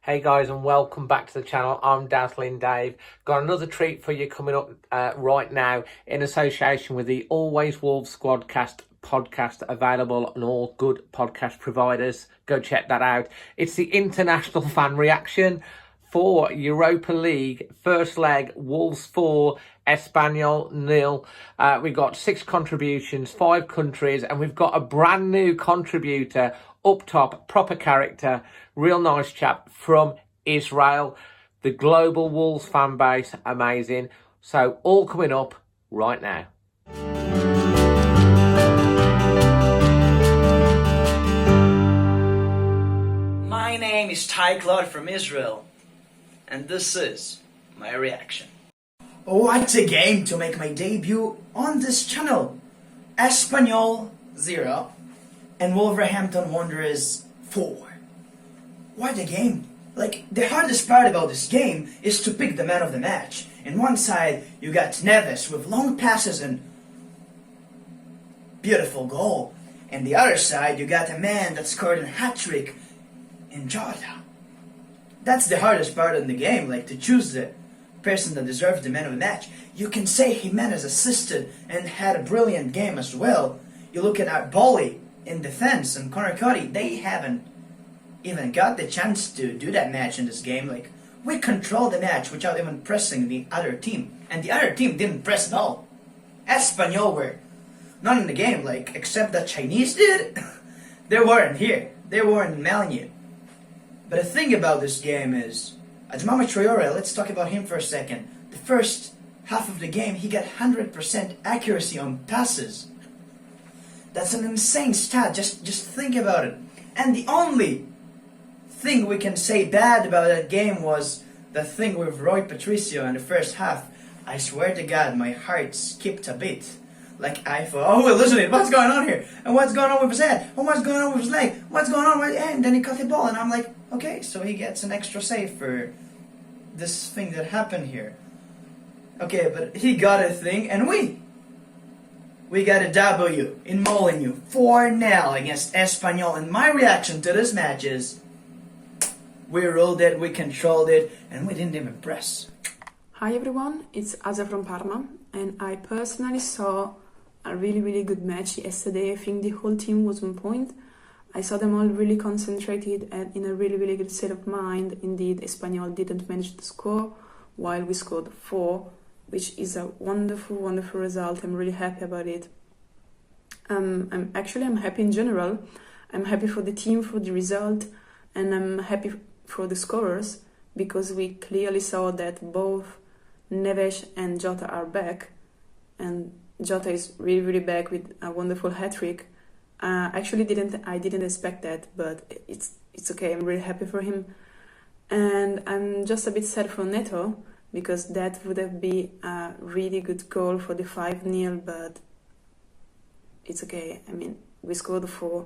Hey guys, and welcome back to the channel. I'm Dazzling Dave. Got another treat for you coming up right now in association with the Always Wolves Squadcast podcast, available on all good podcast providers. Go check that out. It's the international fan reaction for Europa League first leg. Wolves 4, Espanyol 0. We've got 6 contributions, 5 countries, and we've got a brand new contributor up top, proper character, real nice chap from Israel. The global Wolves fan base, amazing. So all coming up right now. My name is Ty Claude from Israel, and this is my reaction. What a game to make my debut on this channel. Espanyol 0 and Wolverhampton Wanderers 4. What a game. Like, the hardest part about this game is to pick the man of the match. In one side, you got Neves with long passes and beautiful goal. And the other side, you got a man that scored a hat-trick in Jota. That's the hardest part in the game, like to choose the person that deserves the man of the match. You can say Jimenez assisted and had a brilliant game as well. You look at our Bolly in defense and Connor Cody, they haven't even got the chance to do that match in this game. Like, we controlled the match without even pressing the other team, and the other team didn't press at all. Espanyol were not in the game, like, except that Chinese did. They weren't here. They weren't in Melanie. But the thing about this game is, Admama Traore, let's talk about him for a second. The first half of the game, he got 100% accuracy on passes. That's an insane stat, just think about it. And the only thing we can say bad about that game was the thing with Roy Patricio in the first half. I swear to God, my heart skipped a bit. Like, I thought, oh, well, listen, what's going on here? And what's going on with his head? And what's going on with his leg? What's going on with his head? And then he caught the ball, and I'm like, okay, so he gets an extra save for this thing that happened here. Okay, but he got a thing, and we got a W in Molineux, 4-0 against Espanyol. And my reaction to this match is, we ruled it, we controlled it, and we didn't even press. Hi everyone, it's Aza from Parma, and I personally saw a really good match yesterday. I think the whole team was on point. I saw them all really concentrated and in a really good state of mind. Indeed, Espanyol didn't manage to score, while we scored 4, which is a wonderful result. I'm really happy about it. I'm happy in general. I'm happy for the team, for the result, and I'm happy for the scorers, because we clearly saw that both Neves and Jota are back, and Jota is really back with a wonderful hat-trick. I didn't expect that, but it's okay. I'm really happy for him, and I'm just a bit sad for Neto, because that would have been a really good goal for the 5-0, but it's okay. I mean, we scored 4,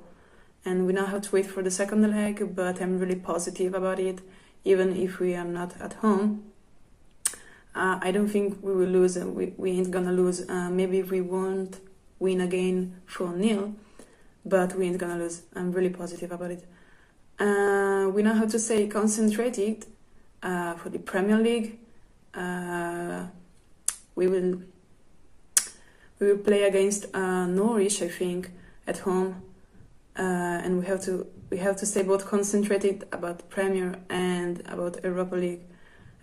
and we now have to wait for the second leg, but I'm really positive about it, even if we are not at home. I don't think we will lose. We ain't gonna lose. Maybe we won't win again 4-0, but we ain't gonna lose. I'm really positive about it. We now have to stay concentrated for the Premier League. We will play against Norwich, I think, at home, and we have to stay both concentrated about Premier and about Europa League.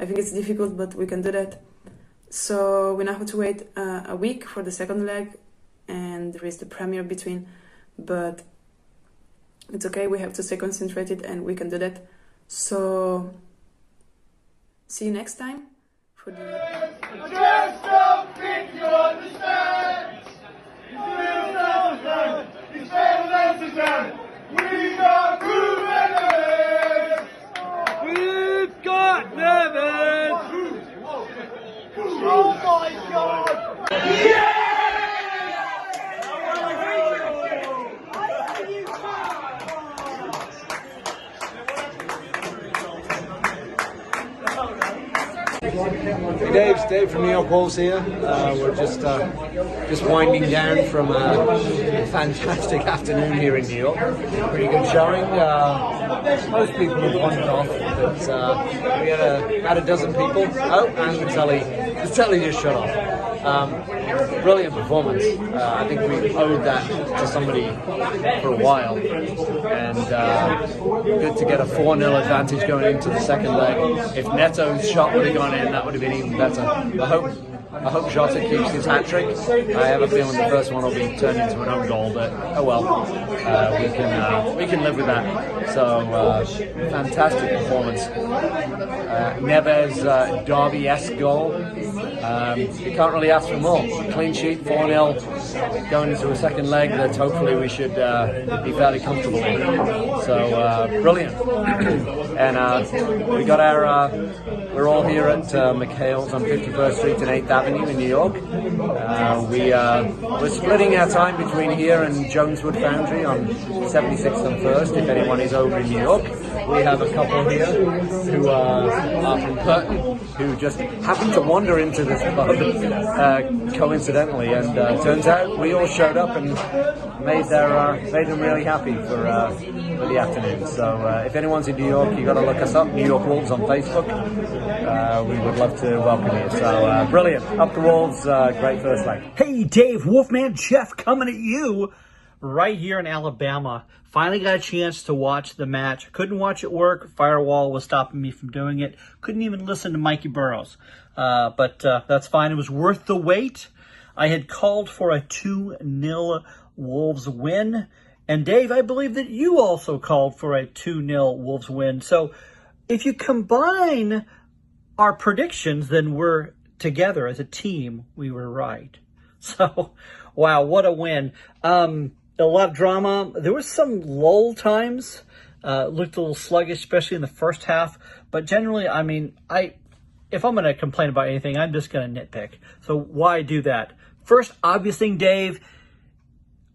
I think it's difficult, but we can do that. So we now have to wait a week for the second leg, and there is the Premier between, but it's okay. We have to stay concentrated, and we can do that. So see you next time for the. Just don't think you understand. It's better than done. We got Ruben Neves. We've got Neves. Oh my God! Yeah! Hey Dave, it's Dave from New York Wolves here. We're just winding down from a fantastic afternoon here in New York. Pretty good showing. Most people have wandered off, but we had about a dozen people. Oh, and the telly just shut off. Brilliant performance. I think we owed that to somebody for a while, and good to get a 4-0 advantage going into the second leg. If Neto's shot would have gone in, that would have been even better. I hope Jota keeps his hat-trick. I have a feeling the first one will be turned into an own goal, but oh well, we can live with that. So fantastic performance. Neves Derby-esque goal. You can't really ask for more. Clean sheet, 4-0, going into a second leg that hopefully we should be fairly comfortable in. So brilliant. And we got our. We're all here at McHale's on 51st Street and 8th Avenue in New York. We're splitting our time between here and Joneswood Foundry on 76th and 1st, if anyone is over in New York. We have a couple here who are from Burton, who just happened to wander into this pub coincidentally, and turns out we all showed up and made them really happy for the afternoon. So if anyone's in New York, you got to look us up, New York Wolves on Facebook. We would love to welcome you. So brilliant, up the Wolves, great first leg. Hey Dave, Wolfman Jeff coming at you right here in Alabama. Finally got a chance to watch the match. Couldn't watch at work. Firewall was stopping me from doing it. Couldn't even listen to Mikey Burrows. But that's fine. It was worth the wait. I had called for a 2-0 Wolves win. And Dave, I believe that you also called for a 2-0 Wolves win. So if you combine our predictions, then we're together as a team. We were right. So, wow, what a win. A lot of drama. There was some lull times. Looked a little sluggish, especially in the first half. But generally, I mean, if I'm going to complain about anything, I'm just going to nitpick. So why do that? First obvious thing, Dave,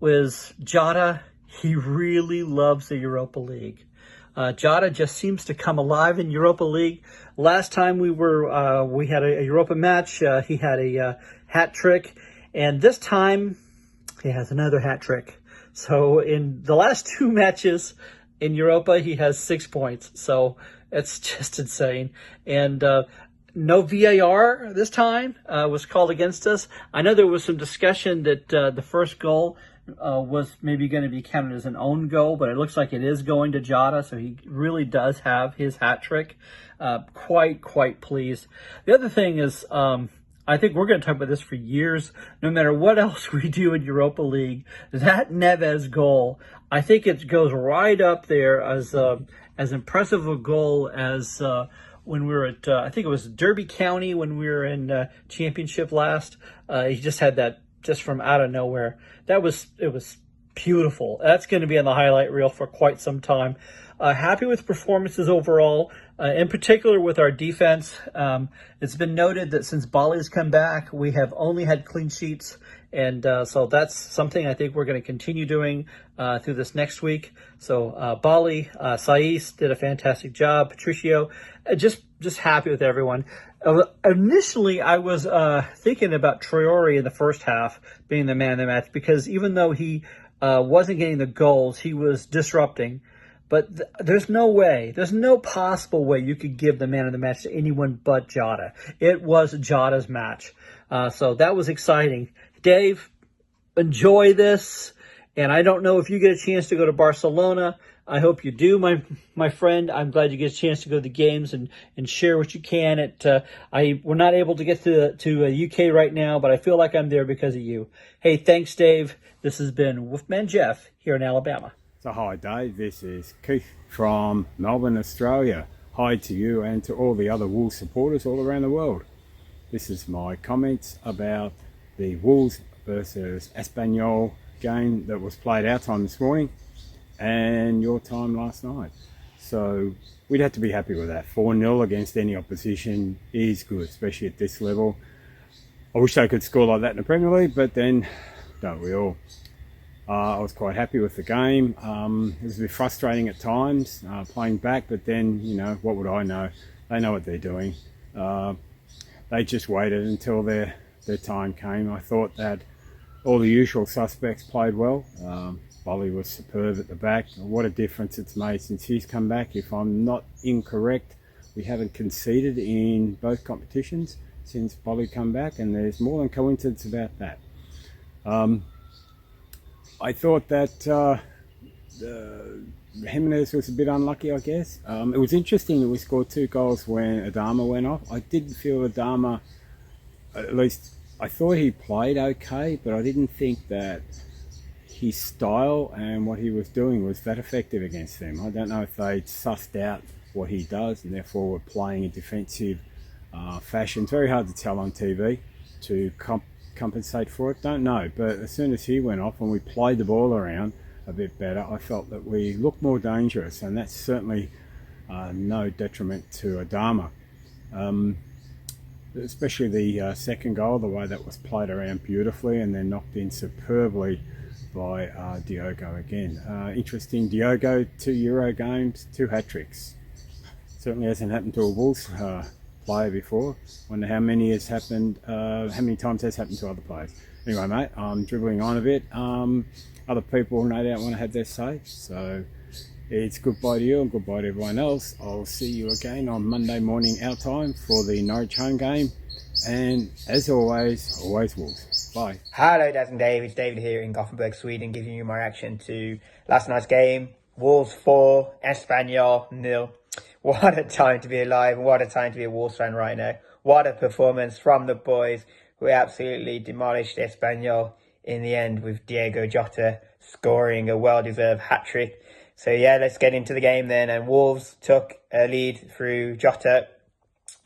was Jota. He really loves the Europa League. Jota just seems to come alive in Europa League. Last time we had a Europa match, he had a hat trick. And this time, he has another hat trick. So in the last 2 matches in Europa, he has 6 points. So it's just insane. And no VAR this time was called against us. I know there was some discussion that the first goal was maybe going to be counted as an own goal, but it looks like it is going to Jota. So he really does have his hat trick. Quite pleased. The other thing is, I think we're going to talk about this for years. No matter what else we do in Europa League, that Neves goal, I think it goes right up there as impressive a goal as when we were at, I think it was Derby County when we were in championship last. He just had that just from out of nowhere. It was beautiful. That's going to be on the highlight reel for quite some time. Happy with performances overall, in particular with our defense. It's been noted that since Bali's come back, we have only had clean sheets. And so that's something I think we're going to continue doing through this next week. So Bali, Saiz did a fantastic job. Patricio, just happy with everyone. Initially, I was thinking about Traore in the first half being the man of the match, because even though he wasn't getting the goals, he was disrupting. But there's no possible way you could give the man of the match to anyone but Jota. It was Jota's match. So that was exciting. Dave, enjoy this. And I don't know if you get a chance to go to Barcelona. I hope you do, my friend. I'm glad you get a chance to go to the games and share what you can. We're not able to get to UK right now, but I feel like I'm there because of you. Hey, thanks, Dave. This has been Wolfman Jeff here in Alabama. So hi Dave, this is Keith from Melbourne, Australia. Hi to you and to all the other Wolves supporters all around the world. This is my comments about the Wolves versus Espanyol game that was played our time this morning and your time last night. So we'd have to be happy with that. 4-0 against any opposition is good, especially at this level. I wish they could score like that in the Premier League, but then don't we all? I was quite happy with the game. It was a bit frustrating at times playing back, but then, you know, what would I know? They know what they're doing. they just waited until their time came. I thought that all the usual suspects played well. Bolly was superb at the back. What a difference it's made since he's come back. If I'm not incorrect, we haven't conceded in both competitions since Bolly come back, and there's more than coincidence about that. I thought that Jimenez was a bit unlucky, I guess. It was interesting that we scored 2 goals when Adama went off. I didn't feel Adama, at least I thought he played okay, but I didn't think that his style and what he was doing was that effective against them. I don't know if they'd sussed out what he does and therefore were playing a defensive fashion. It's very hard to tell on TV to compensate for it. Don't know, but as soon as he went off and we played the ball around a bit better, I felt that we looked more dangerous, and that's certainly no detriment to Adama. Especially the second goal, the way that was played around beautifully and then knocked in superbly by Diogo again. Interesting, Diogo, 2 Euro games, 2 hat-tricks. Certainly hasn't happened to a Wolves player before. Wonder how many has happened, how many times has happened to other players. Anyway, mate, I'm dribbling on a bit. Other people no doubt want to have their say, so it's goodbye to you and goodbye to everyone else. I'll see you again on Monday morning our time for the Norwich home game, and as always Wolves. Bye. Hello, Daz and Dave. It's David here in Gothenburg, Sweden, giving you my reaction to last night's game. Wolves 4, Espanyol 0. What a time to be alive, and what a time to be a Wolves fan right now. What a performance from the boys, who absolutely demolished Espanyol in the end, with Diogo Jota scoring a well-deserved hat-trick. So yeah, let's get into the game then. And Wolves took a lead through Jota.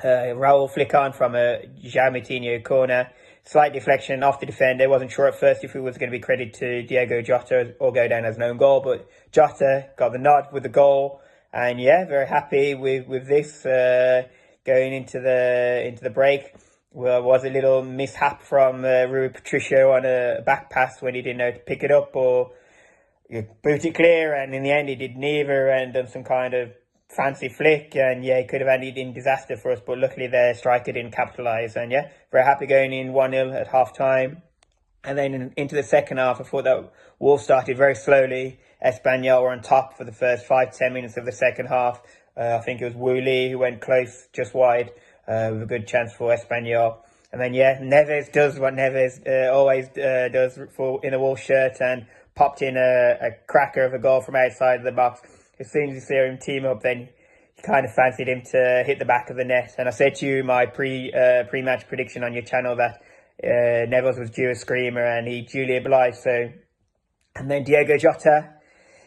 Raul flick on from a João Moutinho corner. Slight deflection off the defender. Wasn't sure at first if it was going to be credited to Diogo Jota or go down as an own goal, but Jota got the nod with the goal. And yeah, very happy with this going into the break. Well, was a little mishap from Rui Patricio on a back pass when he didn't know to pick it up or boot it clear, and in the end he did neither and done some kind of fancy flick, and yeah, it could have ended in disaster for us, but luckily their striker didn't capitalise. And yeah, very happy going in 1-0 at half time. And then into the second half, I thought that Wolves started very slowly. Espanyol were on top for the first 5-10 minutes of the second half. I think it was Woolley who went close, just wide, with a good chance for Espanyol. And then yeah, Neves does what Neves always does in a Wolves shirt, and popped in a cracker of a goal from outside the box. As soon as you see him team up, then you kind of fancied him to hit the back of the net. And I said to you my pre-match prediction on your channel that Neves was due a screamer, and he duly obliged. So, and then Diogo Jota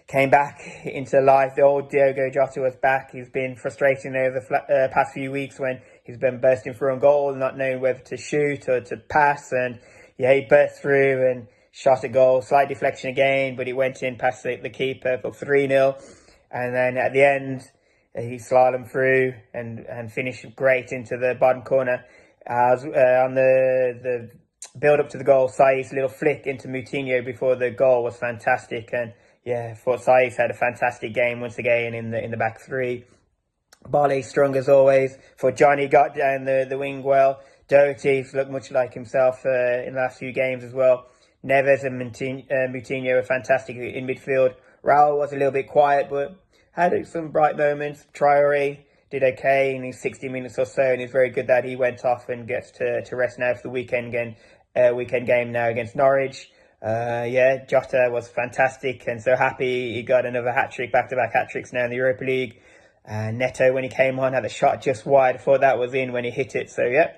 came back into life. The old Diogo Jota was back. He's been frustrating over the past few weeks when he's been bursting through on goal, not knowing whether to shoot or to pass. And yeah, he burst through and shot a goal. Slight deflection again, but it went in past the keeper for 3-0. And then at the end, he slalomed through and finished great into the bottom corner. On the build up to the goal, Saïs' little flick into Moutinho before the goal was fantastic. And yeah, thought Saïs had a fantastic game once again in the back three. Bolly strong as always. For Johnny got down the wing well. Doherty's looked much like himself in the last few games as well. Neves and Moutinho were fantastic in midfield. Raul was a little bit quiet, but had some bright moments. Traoré did okay in his 60 minutes or so, and it's very good that he went off and gets to rest now for the weekend game now against Norwich. Yeah, Jota was fantastic, and so happy he got another hat-trick, back-to-back hat-tricks now in the Europa League. Neto, when he came on, had a shot just wide. I thought that was in when he hit it. So yeah,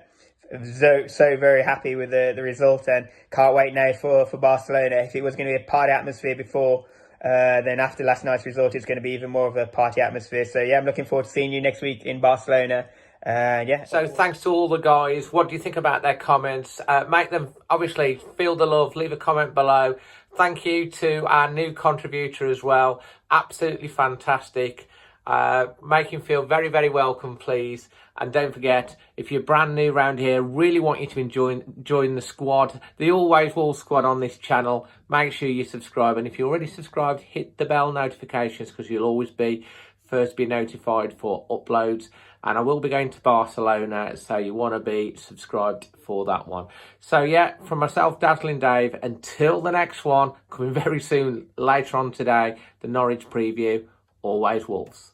so very happy with the result, and can't wait now for Barcelona. If it was going to be a party atmosphere before, then after last night's result, it's going to be even more of a party atmosphere. So yeah, I'm looking forward to seeing you next week in Barcelona. Yeah. So thanks to all the guys. What do you think about their comments? Make them, obviously, feel the love. Leave a comment below. Thank you to our new contributor as well. Absolutely fantastic. Make him feel very, very welcome, please. And don't forget, if you're brand new around here, really want you to join the squad, the Always Wolves squad on this channel. Make sure you subscribe. And if you're already subscribed, hit the bell notifications, because you'll always be first be notified for uploads. And I will be going to Barcelona, so you want to be subscribed for that one. So yeah, from myself, Dazzling Dave, until the next one, coming very soon later on today, the Norwich preview, always Wolves.